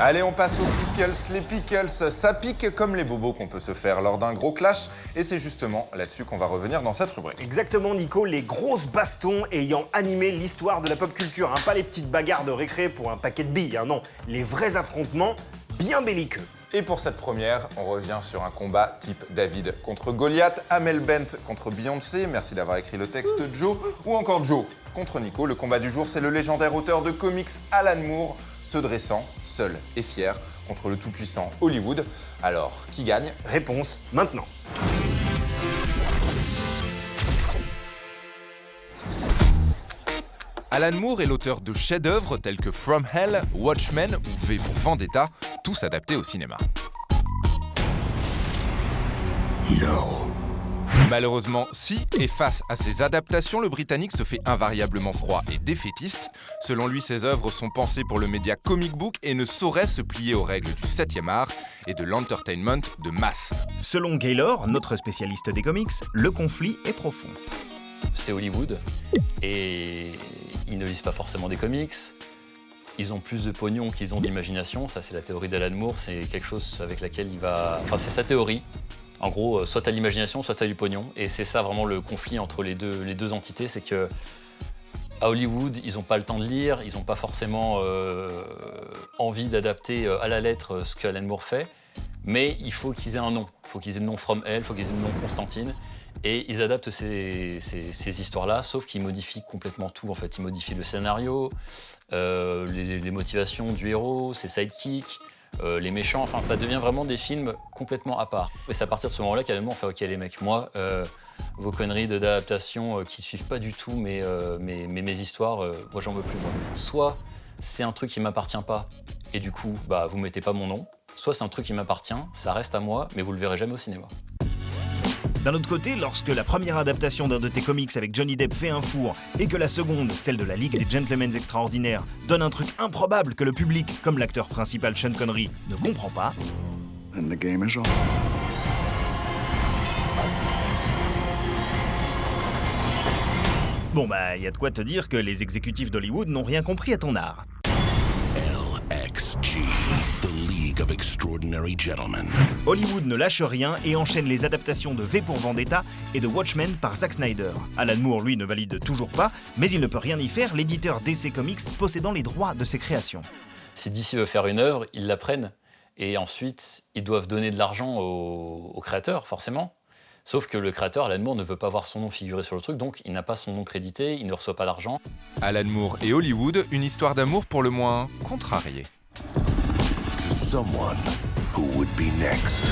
Allez, on passe aux pickles. Les pickles, ça pique comme les bobos qu'on peut se faire lors d'un gros clash. Et c'est justement là-dessus qu'on va revenir dans cette rubrique. Exactement, Nico, les grosses bastons ayant animé l'histoire de la pop culture. Pas les petites bagarres de récré pour un paquet de billes, non. Les vrais affrontements bien belliqueux. Et pour cette première, on revient sur un combat type David contre Goliath, Amel Bent contre Beyoncé, merci d'avoir écrit le texte Joe, ou encore Joe contre Nico. Le combat du jour, c'est le légendaire auteur de comics Alan Moore, se dressant, seul et fier, contre le tout-puissant Hollywood. Alors, qui gagne? Réponse maintenant. Alan Moore est l'auteur de chefs-d'œuvre tels que From Hell, Watchmen ou V pour Vendetta, tous adaptés au cinéma. No. Malheureusement, si, et face à ces adaptations, le Britannique se fait invariablement froid et défaitiste. Selon lui, ses œuvres sont pensées pour le média comic book et ne sauraient se plier aux règles du 7e art et de l'entertainment de masse. Selon Gaylor, notre spécialiste des comics, le conflit est profond. C'est Hollywood et ils ne lisent pas forcément des comics. Ils ont plus de pognon qu'ils ont d'imagination. Ça, c'est la théorie d'Alan Moore. C'est quelque chose avec laquelle il va... Enfin, c'est sa théorie. En gros, soit t'as l'imagination, soit t'as du pognon. Et c'est ça vraiment le conflit entre les deux entités. C'est que à Hollywood, ils n'ont pas le temps de lire. Ils n'ont pas forcément envie d'adapter à la lettre ce qu'Alan Moore fait. Mais il faut qu'ils aient un nom. Il faut qu'ils aient le nom From Hell, il faut qu'ils aient le nom Constantine. Et ils adaptent ces histoires-là, sauf qu'ils modifient complètement tout. En fait, ils modifient le scénario, les motivations du héros, ses sidekicks, les méchants. Enfin, ça devient vraiment des films complètement à part. Et c'est à partir de ce moment-là qu'à on fait « Ok, les mecs, moi, vos conneries d'adaptation qui suivent pas du tout mes histoires, moi, j'en veux plus, moi. » Soit c'est un truc qui m'appartient pas, et du coup, bah, vous mettez pas mon nom. Soit c'est un truc qui m'appartient, ça reste à moi, mais vous le verrez jamais au cinéma. D'un autre côté, lorsque la première adaptation d'un de tes comics avec Johnny Depp fait un four et que la seconde, celle de la Ligue des Gentlemen Extraordinaires, donne un truc improbable que le public, comme l'acteur principal Sean Connery, ne comprend pas, And the game is on. bon bah, y a de quoi te dire que les exécutifs d'Hollywood n'ont rien compris à ton art. LXG, the League of Extraordinary Gentlemen. Hollywood ne lâche rien et enchaîne les adaptations de V pour Vendetta et de Watchmen par Zack Snyder. Alan Moore, lui, ne valide toujours pas, mais il ne peut rien y faire, l'éditeur DC Comics possédant les droits de ses créations. Si DC veut faire une œuvre, ils la prennent. Et ensuite, ils doivent donner de l'argent au créateur, forcément. Sauf que le créateur, Alan Moore, ne veut pas voir son nom figurer sur le truc, donc il n'a pas son nom crédité, il ne reçoit pas l'argent. Alan Moore et Hollywood, une histoire d'amour pour le moins contrariée. To someone who would be next.